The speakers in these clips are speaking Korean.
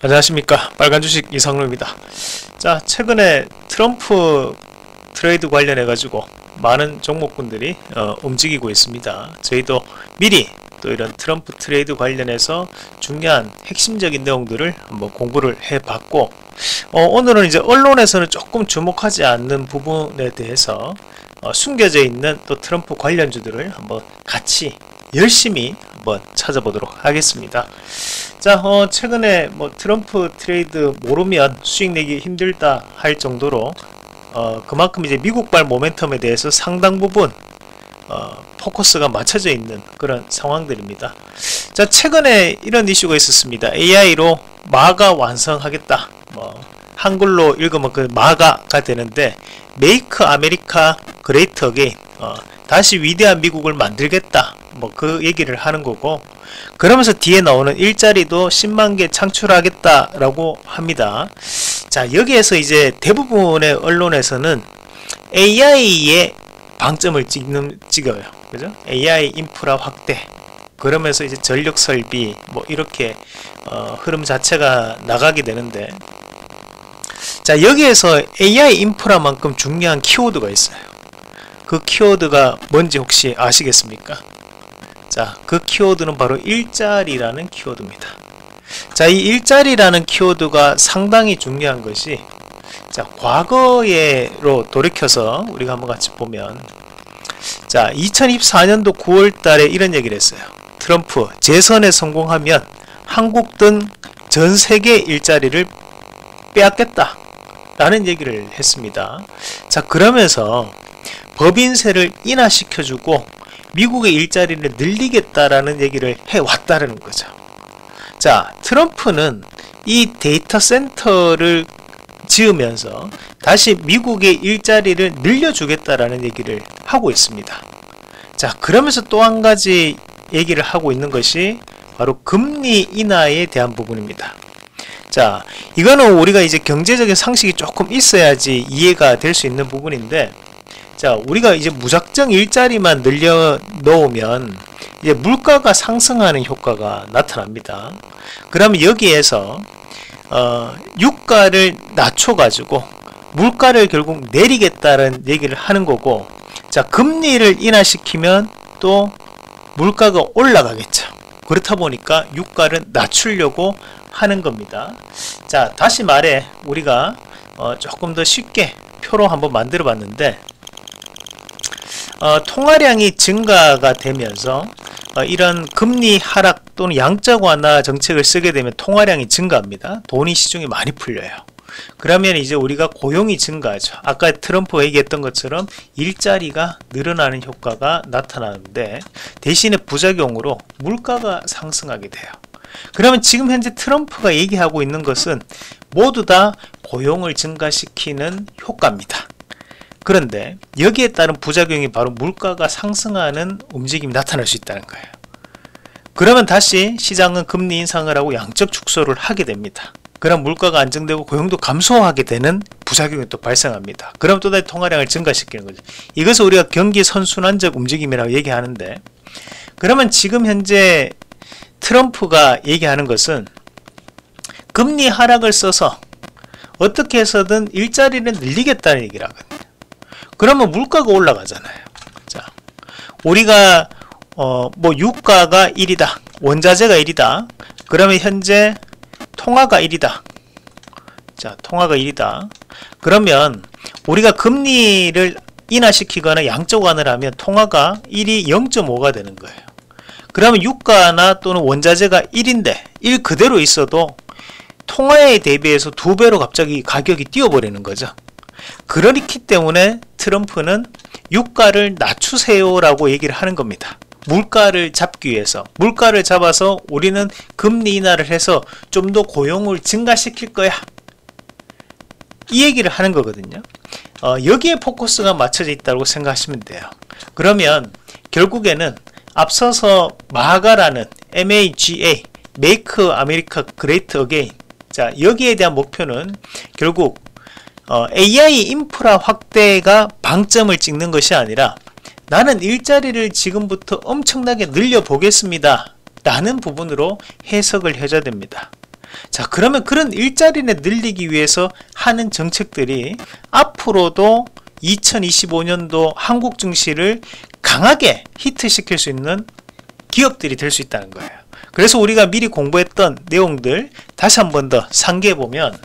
안녕하십니까, 빨간 주식 이상로입니다. 자, 최근에 트럼프 트레이드 관련해 가지고 많은 종목군들이 움직이고 있습니다. 저희도 미리 또 이런 트럼프 트레이드 관련해서 중요한 핵심적인 내용들을 한번 공부를 해 봤고, 오늘은 이제 언론에서는 조금 주목하지 않는 부분에 대해서 숨겨져 있는 또 트럼프 관련주들을 한번 같이 열심히 한번 찾아보도록 하겠습니다. 자, 최근에 뭐 트럼프 트레이드 모르면 수익 내기 힘들다 할 정도로 그만큼 이제 미국발 모멘텀에 대해서 상당 부분 포커스가 맞춰져 있는 그런 상황들입니다. 자, 최근에 이런 이슈가 있었습니다. AI로 마가 완성하겠다. 한글로 읽으면 그 마가가 되는데, 메이크 아메리카 그레이트 어게인, 다시 위대한 미국을 만들겠다, 그 얘기를 하는 거고, 그러면서 뒤에 나오는 일자리도 10만 개 창출하겠다라고 합니다. 자, 여기에서 이제 대부분의 언론에서는 AI에 방점을 찍어요. 그죠? AI 인프라 확대, 그러면서 이제 전력 설비, 이렇게 흐름 자체가 나가게 되는데, 자, 여기에서 AI 인프라만큼 중요한 키워드가 있어요. 그 키워드가 뭔지 혹시 아시겠습니까? 자, 그 키워드는 바로 일자리라는 키워드입니다. 자, 이 일자리라는 키워드가 상당히 중요한 것이, 자, 과거로 돌이켜서 우리가 한번 같이 보면, 자, 2024년도 9월 달에 이런 얘기를 했어요. 트럼프 재선에 성공하면 한국 등 전 세계 일자리를 빼앗겠다 라는 얘기를 했습니다. 자, 그러면서 법인세를 인하시켜주고 미국의 일자리를 늘리겠다라는 얘기를 해왔다는 거죠. 자, 트럼프는 이 데이터 센터를 지으면서 다시 미국의 일자리를 늘려주겠다라는 얘기를 하고 있습니다. 자, 그러면서 또 한 가지 얘기를 하고 있는 것이 바로 금리 인하에 대한 부분입니다. 자, 이거는 우리가 이제 경제적인 상식이 조금 있어야지 이해가 될 수 있는 부분인데, 자, 우리가 이제 무작정 일자리만 늘려 놓으면 이제 물가가 상승하는 효과가 나타납니다. 그러면 여기에서 유가를 낮춰 가지고 물가를 결국 내리겠다는 얘기를 하는 거고, 자, 금리를 인하시키면 또 물가가 올라가겠죠. 그렇다 보니까 유가를 낮추려고 하는 겁니다. 자, 다시 말해 우리가 조금 더 쉽게 표로 한번 만들어 봤는데, 통화량이 증가가 되면서 이런 금리 하락 또는 양적 완화 정책을 쓰게 되면 통화량이 증가합니다. 돈이 시중에 많이 풀려요. 그러면 이제 우리가 고용이 증가하죠. 아까 트럼프가 얘기했던 것처럼 일자리가 늘어나는 효과가 나타나는데, 대신에 부작용으로 물가가 상승하게 돼요. 그러면 지금 현재 트럼프가 얘기하고 있는 것은 모두 다 고용을 증가시키는 효과입니다. 그런데 여기에 따른 부작용이 바로 물가가 상승하는 움직임이 나타날 수 있다는 거예요. 그러면 다시 시장은 금리 인상을 하고 양적 축소를 하게 됩니다. 그럼 물가가 안정되고 고용도 감소하게 되는 부작용이 또 발생합니다. 그럼 또다시 통화량을 증가시키는 거죠. 이것을 우리가 경기 선순환적 움직임이라고 얘기하는데, 그러면 지금 현재 트럼프가 얘기하는 것은 금리 하락을 써서 어떻게 해서든 일자리를 늘리겠다는 얘기를 하거든요. 그러면 물가가 올라가잖아요. 자, 우리가 유가가 1이다, 원자재가 1이다, 그러면 현재 통화가 1이다. 자, 통화가 1이다. 그러면 우리가 금리를 인하시키거나 양적 완화를 하면 통화가 1이 0.5가 되는 거예요. 그러면 유가나 또는 원자재가 1인데 1 그대로 있어도 통화에 대비해서 2배로 갑자기 가격이 뛰어버리는 거죠. 그렇기 때문에 트럼프는 유가를 낮추세요 라고 얘기를 하는 겁니다. 물가를 잡기 위해서, 물가를 잡아서 우리는 금리 인하를 해서 좀 더 고용을 증가시킬 거야, 이 얘기를 하는 거거든요. 여기에 포커스가 맞춰져 있다고 생각하시면 돼요. 그러면 결국에는 앞서서 마가라는 MAGA, Make America Great Again, 자, 여기에 대한 목표는 결국 AI 인프라 확대가 방점을 찍는 것이 아니라, 나는 일자리를 지금부터 엄청나게 늘려보겠습니다 라는 부분으로 해석을 해줘야 됩니다. 자, 그러면 그런 일자리를 늘리기 위해서 하는 정책들이 앞으로도 2025년도 한국 증시를 강하게 히트시킬 수 있는 기업들이 될 수 있다는 거예요. 그래서 우리가 미리 공부했던 내용들 다시 한 번 더 상기해 보면,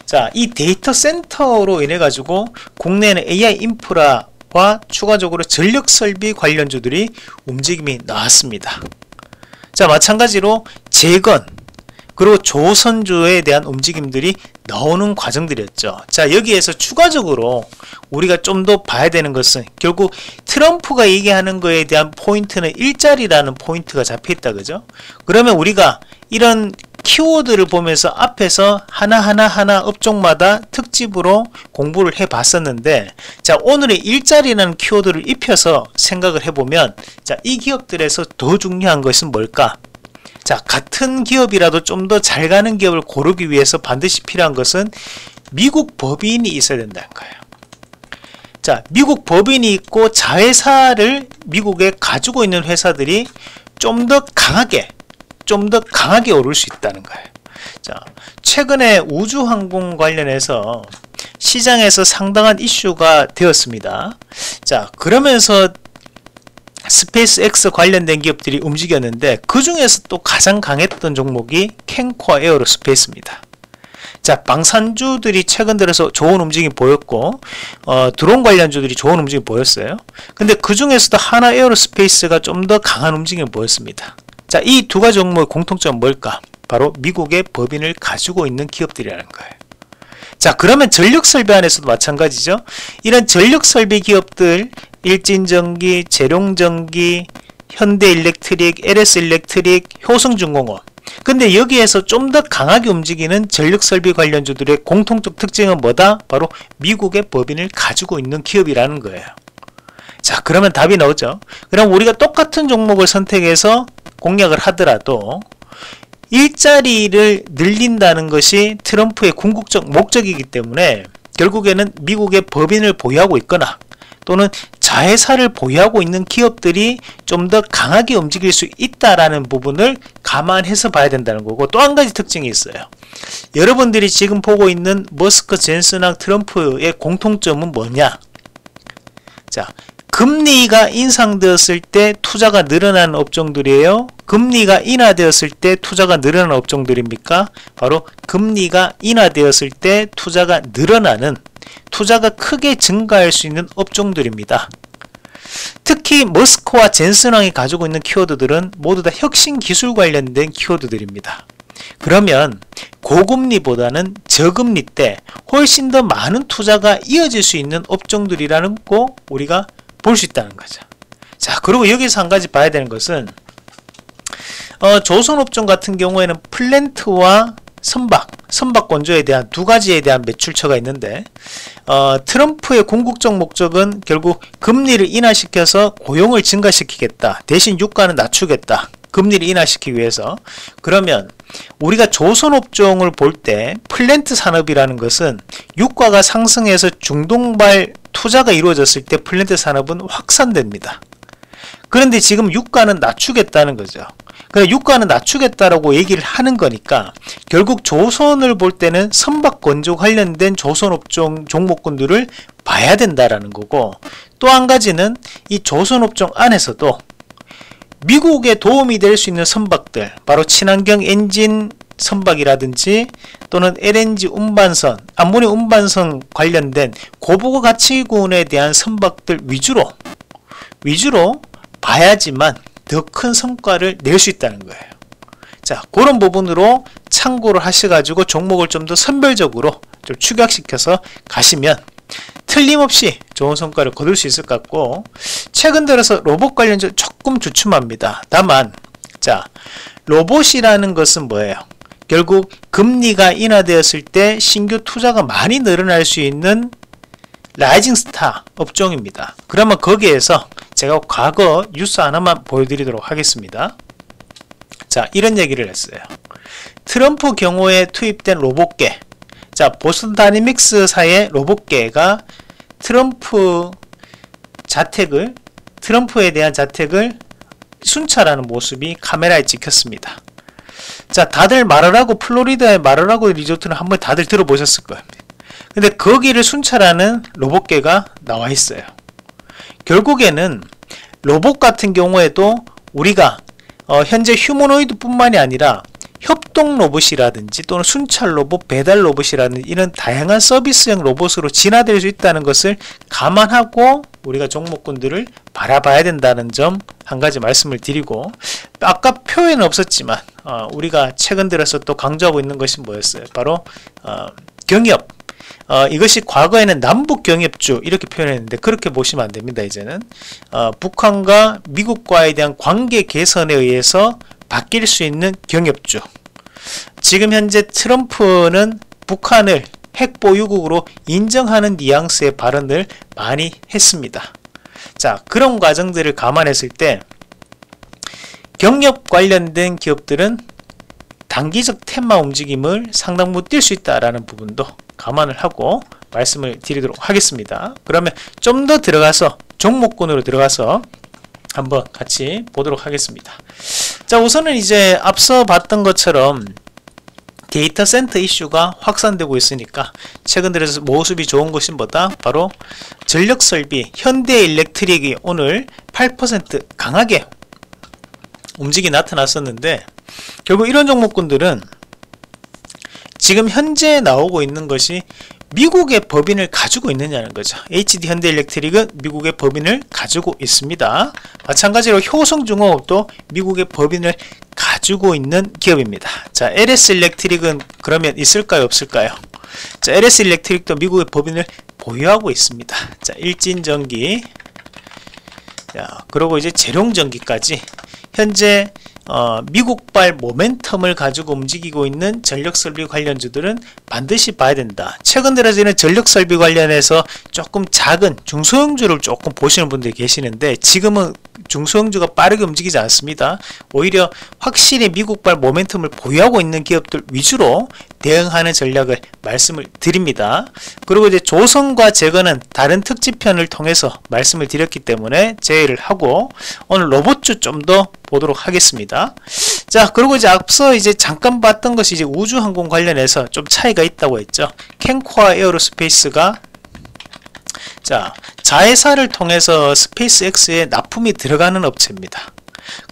자, 이 데이터 센터로 인해 가지고 국내에는 AI 인프라와 추가적으로 전력 설비 관련주들이 움직임이 나왔습니다. 자, 마찬가지로 재건 그리고 조선주에 대한 움직임들이 나오는 과정들이었죠. 자, 여기에서 추가적으로 우리가 좀 더 봐야 되는 것은 결국 트럼프가 얘기하는 거에 대한 포인트는 일자리라는 포인트가 잡혀있다, 그죠? 그러면 우리가 이런 키워드를 보면서 앞에서 하나 업종마다 특집으로 공부를 해 봤었는데, 자, 오늘의 일자리라는 키워드를 입혀서 생각을 해보면, 자, 이 기업들에서 더 중요한 것은 뭘까? 자, 같은 기업이라도 좀 더 잘 가는 기업을 고르기 위해서 반드시 필요한 것은 미국 법인이 있어야 된다는 거예요. 자, 미국 법인이 있고 자회사를 미국에 가지고 있는 회사들이 좀 더 강하게 오를 수 있다는 거예요. 자, 최근에 우주항공 관련해서 시장에서 상당한 이슈가 되었습니다. 자, 그러면서 스페이스X 관련된 기업들이 움직였는데, 그 중에서 또 가장 강했던 종목이 캔코아 에어로스페이스입니다. 자, 방산주들이 최근 들어서 좋은 움직임 보였고, 드론 관련주들이 좋은 움직임 보였어요. 근데 그 중에서도 하나 에어로스페이스가 좀 더 강한 움직임을 보였습니다. 자, 이 두 가지 종목의 공통점은 뭘까? 바로 미국의 법인을 가지고 있는 기업들이라는 거예요. 자, 그러면 전력설비 안에서도 마찬가지죠. 이런 전력설비 기업들, 일진전기, 재룡전기, 현대일렉트릭, LS일렉트릭, 효성중공업. 근데 여기에서 좀 더 강하게 움직이는 전력설비 관련주들의 공통적 특징은 뭐다? 바로 미국의 법인을 가지고 있는 기업이라는 거예요. 자, 그러면 답이 나오죠. 그럼 우리가 똑같은 종목을 선택해서 공략을 하더라도 일자리를 늘린다는 것이 트럼프의 궁극적 목적이기 때문에 결국에는 미국의 법인을 보유하고 있거나 또는 자회사를 보유하고 있는 기업들이 좀 더 강하게 움직일 수 있다라는 부분을 감안해서 봐야 된다는 거고, 또 한 가지 특징이 있어요. 여러분들이 지금 보고 있는 머스크, 젠슨왕, 트럼프의 공통점은 뭐냐? 자, 금리가 인상되었을 때 투자가 늘어나는 업종들이에요? 금리가 인하되었을 때 투자가 늘어나는 업종들입니까? 바로 금리가 인하되었을 때 투자가 늘어나는, 투자가 크게 증가할 수 있는 업종들입니다. 특히 머스크와 젠슨왕이 가지고 있는 키워드들은 모두 다 혁신 기술 관련된 키워드들입니다. 그러면 고금리보다는 저금리 때 훨씬 더 많은 투자가 이어질 수 있는 업종들이라는 거 우리가 볼 수 있다는 거죠. 자, 그리고 여기서 한 가지 봐야 되는 것은 조선업종 같은 경우에는 플랜트와 선박 건조에 대한 두 가지에 대한 매출처가 있는데, 트럼프의 궁극적 목적은 결국 금리를 인하시켜서 고용을 증가시키겠다, 대신 유가는 낮추겠다, 금리를 인하시키기 위해서. 그러면 우리가 조선업종을 볼 때 플랜트 산업이라는 것은 유가가 상승해서 중동발 투자가 이루어졌을 때 플랜트 산업은 확산됩니다. 그런데 지금 유가는 낮추겠다는 거죠. 그러니까 유가는 낮추겠다라고 얘기를 하는 거니까 결국 조선을 볼 때는 선박 건조 관련된 조선업종 종목군들을 봐야 된다라는 거고, 또 한 가지는 이 조선업종 안에서도 미국에 도움이 될 수 있는 선박들, 바로 친환경 엔진 선박이라든지 또는 LNG 운반선, 암모니아 운반선 관련된 고부가 가치군에 대한 선박들 위주로 봐야지만 더 큰 성과를 낼 수 있다는 거예요. 자, 그런 부분으로 참고를 하셔가지고 종목을 좀 더 선별적으로 좀 축약시켜서 가시면 틀림없이 좋은 성과를 거둘 수 있을 것 같고, 최근 들어서 로봇 관련주 조금 주춤합니다. 다만, 자, 로봇이라는 것은 뭐예요? 결국 금리가 인하되었을 때 신규 투자가 많이 늘어날 수 있는 라이징 스타 업종입니다. 그러면 거기에서 제가 과거 뉴스 하나만 보여드리도록 하겠습니다. 자, 이런 얘기를 했어요. 트럼프 경호에 투입된 로봇계, 자, 보스턴 다이내믹스사의 로봇계가 트럼프에 대한 자택을 순찰하는 모습이 카메라에 찍혔습니다. 자, 다들 마라라고, 플로리다의 마라라고 리조트는 한번 다들 들어보셨을 거예요. 근데 거기를 순찰하는 로봇계가 나와 있어요. 결국에는 로봇 같은 경우에도 우리가 현재 휴머노이드 뿐만이 아니라 협동 로봇이라든지 또는 순찰 로봇, 배달 로봇이라든지 이런 다양한 서비스형 로봇으로 진화될 수 있다는 것을 감안하고 우리가 종목군들을 바라봐야 된다는 점 한 가지 말씀을 드리고, 아까 표에는 없었지만 우리가 최근 들어서 또 강조하고 있는 것이 뭐였어요? 바로 경협. 이것이 과거에는 남북 경협주 이렇게 표현했는데 그렇게 보시면 안 됩니다. 이제는 북한과 미국과에 대한 관계 개선에 의해서 바뀔 수 있는 경협주. 지금 현재 트럼프는 북한을 핵 보유국으로 인정하는 뉘앙스의 발언을 많이 했습니다. 자, 그런 과정들을 감안했을 때 경협 관련된 기업들은 단기적 테마 움직임을 상당 부분 뛸 수 있다라는 부분도 감안을 하고 말씀을 드리도록 하겠습니다. 그러면 좀 더 들어가서 종목군으로 들어가서 한번 같이 보도록 하겠습니다. 자, 우선은 이제 앞서 봤던 것처럼 데이터 센터 이슈가 확산되고 있으니까 최근 들어서 모습이 좋은 것이 뭐다? 바로 전력 설비, 현대일렉트릭이 오늘 8% 강하게 움직이 나타났었는데, 결국 이런 종목군들은 지금 현재 나오고 있는 것이 미국의 법인을 가지고 있느냐는 거죠. HD 현대일렉트릭은 미국의 법인을 가지고 있습니다. 마찬가지로 효성중공업도 미국의 법인을 가지고 있는 기업입니다. 자, LS 일렉트릭은 그러면 있을까요, 없을까요? 자, LS 일렉트릭도 미국의 법인을 보유하고 있습니다. 자, 일진전기, 자, 그리고 이제 재룡전기까지 현재 미국발 모멘텀을 가지고 움직이고 있는 전력설비 관련주들은 반드시 봐야 된다. 최근 들어서는 전력설비 관련해서 조금 작은 중소형주를 조금 보시는 분들이 계시는데, 지금은 중소형주가 빠르게 움직이지 않습니다. 오히려 확실히 미국발 모멘텀을 보유하고 있는 기업들 위주로 대응하는 전략을 말씀을 드립니다. 그리고 이제 조선과 재건은 다른 특집편을 통해서 말씀을 드렸기 때문에 제외를 하고 오늘 로봇주 좀 더 보도록 하겠습니다. 자, 그리고 이제 앞서 이제 잠깐 봤던 것이 이제 우주항공 관련해서 좀 차이가 있다고 했죠. 캔코아 에어로스페이스가 자, 자회사를 통해서 스페이스X에 납품이 들어가는 업체입니다.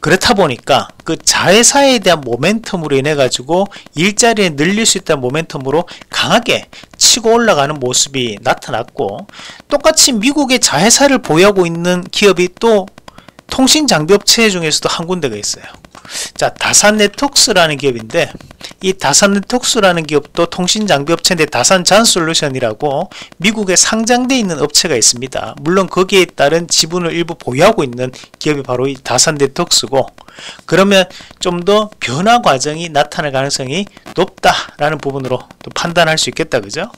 그렇다 보니까 그 자회사에 대한 모멘텀으로 인해 가지고 일자리에 늘릴 수 있다는 모멘텀으로 강하게 치고 올라가는 모습이 나타났고, 똑같이 미국의 자회사를 보유하고 있는 기업이 또 통신장비업체 중에서도 한 군데가 있어요. 자, 다산네트웍스라는 기업인데, 이 다산네트웍스라는 기업도 통신장비업체인데 다산잔솔루션이라고 미국에 상장되어 있는 업체가 있습니다. 물론 거기에 따른 지분을 일부 보유하고 있는 기업이 바로 이 다산네트웍스고, 그러면 좀 더 변화 과정이 나타날 가능성이 높다라는 부분으로 또 판단할 수 있겠다, 그죠?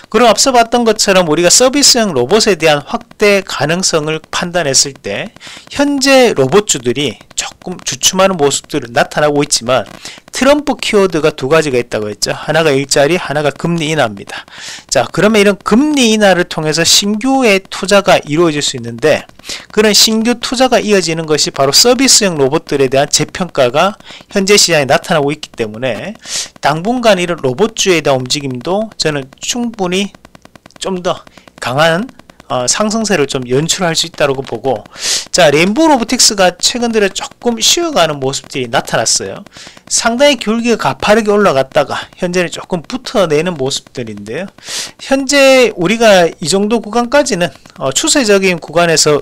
그럼 앞서 봤던 것처럼 우리가 서비스형 로봇에 대한 확대 가능성을 판단했을 때 현재 로봇주들이 조금 주춤하는 모습들은 나타나고 있지만, 트럼프 키워드가 두 가지가 있다고 했죠. 하나가 일자리, 하나가 금리 인하입니다. 자, 그러면 이런 금리 인하를 통해서 신규의 투자가 이루어질 수 있는데, 그런 신규 투자가 이어지는 것이 바로 서비스형 로봇들에 대한 재평가가 현재 시장에 나타나고 있기 때문에 당분간 이런 로봇주에 대한 움직임도 저는 충분히 좀 더 강한 상승세를 좀 연출할 수 있다고 보고, 자, 레인보우 로보틱스가 최근 들어 조금 쉬어가는 모습들이 나타났어요. 상당히 귤기가 가파르게 올라갔다가 현재는 조금 붙어내는 모습들인데요. 현재 우리가 이 정도 구간까지는 추세적인 구간에서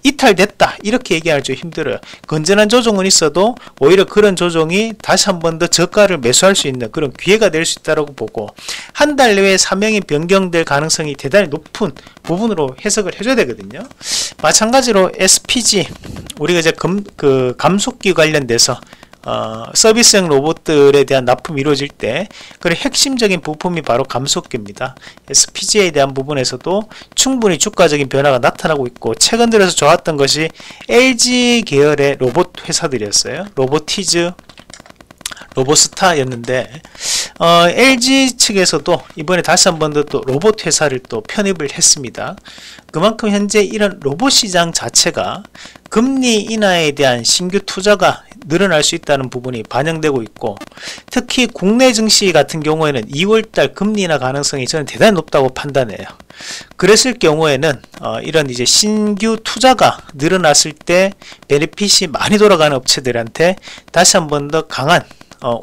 이탈됐다 이렇게 얘기하기 좀 힘들어요. 건전한 조정은 있어도 오히려 그런 조정이 다시 한 번 더 저가를 매수할 수 있는 그런 기회가 될 수 있다고 보고, 한 달 내에 사명이 변경될 가능성이 대단히 높은 부분으로 해석을 해줘야 되거든요. 마찬가지로 SPG, 우리가 이제 감속기 관련돼서 서비스형 로봇들에 대한 납품이 이루어질 때 그 핵심적인 부품이 바로 감속기입니다. SPG에 대한 부분에서도 충분히 주가적인 변화가 나타나고 있고, 최근 들어서 좋았던 것이 LG 계열의 로봇 회사들이었어요. 로보티즈, 로보스타였는데 LG 측에서도 이번에 다시 한 번 더 또 로봇 회사를 또 편입을 했습니다. 그만큼 현재 이런 로봇 시장 자체가 금리 인하에 대한 신규 투자가 늘어날 수 있다는 부분이 반영되고 있고, 특히 국내 증시 같은 경우에는 2월달 금리 인하 가능성이 저는 대단히 높다고 판단해요. 그랬을 경우에는 이런 이제 신규 투자가 늘어났을 때 베네핏이 많이 돌아가는 업체들한테 다시 한 번 더 강한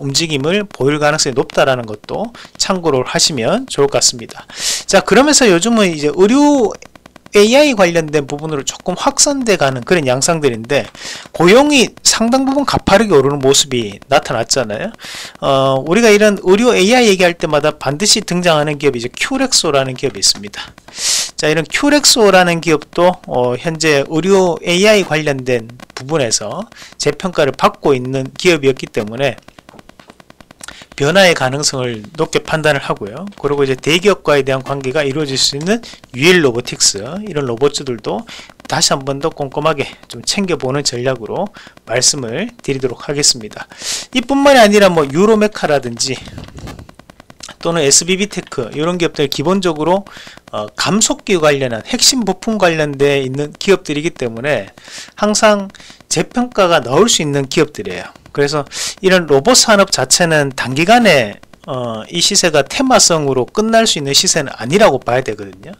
움직임을 보일 가능성이 높다라는 것도 참고를 하시면 좋을 것 같습니다. 자, 그러면서 요즘은 이제 의료 AI 관련된 부분으로 조금 확산돼 가는 그런 양상들인데, 고용이 상당 부분 가파르게 오르는 모습이 나타났잖아요. 우리가 이런 의료 AI 얘기할 때마다 반드시 등장하는 기업이 이제 큐렉소라는 기업이 있습니다. 자, 이런 큐렉소라는 기업도 현재 의료 AI 관련된 부분에서 재평가를 받고 있는 기업이었기 때문에 변화의 가능성을 높게 판단을 하고요. 그리고 이제 대기업과에 대한 관계가 이루어질 수 있는 UL 로보틱스, 이런 로봇들도 다시 한 번 더 꼼꼼하게 좀 챙겨보는 전략으로 말씀을 드리도록 하겠습니다. 이뿐만이 아니라 뭐 유로메카라든지 또는 SBB테크, 이런 기업들 기본적으로 감속기 관련한 핵심 부품 관련돼 있는 기업들이기 때문에 항상 재평가가 나올 수 있는 기업들이에요. 그래서 이런 로봇 산업 자체는 단기간에 이 시세가 테마성으로 끝날 수 있는 시세는 아니라고 봐야 되거든요.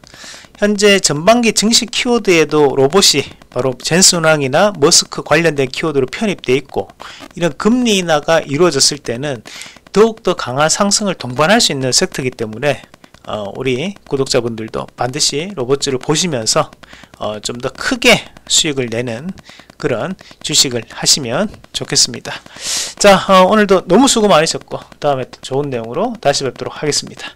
현재 전반기 증시 키워드에도 로봇이 바로 젠슨왕이나 머스크 관련된 키워드로 편입되어 있고, 이런 금리 인하가 이루어졌을 때는 더욱더 강한 상승을 동반할 수 있는 섹터이기 때문에 우리 구독자분들도 반드시 로봇들을 보시면서 좀 더 크게 수익을 내는 그런 주식을 하시면 좋겠습니다. 자, 오늘도 너무 수고 많으셨고 다음에 또 좋은 내용으로 다시 뵙도록 하겠습니다.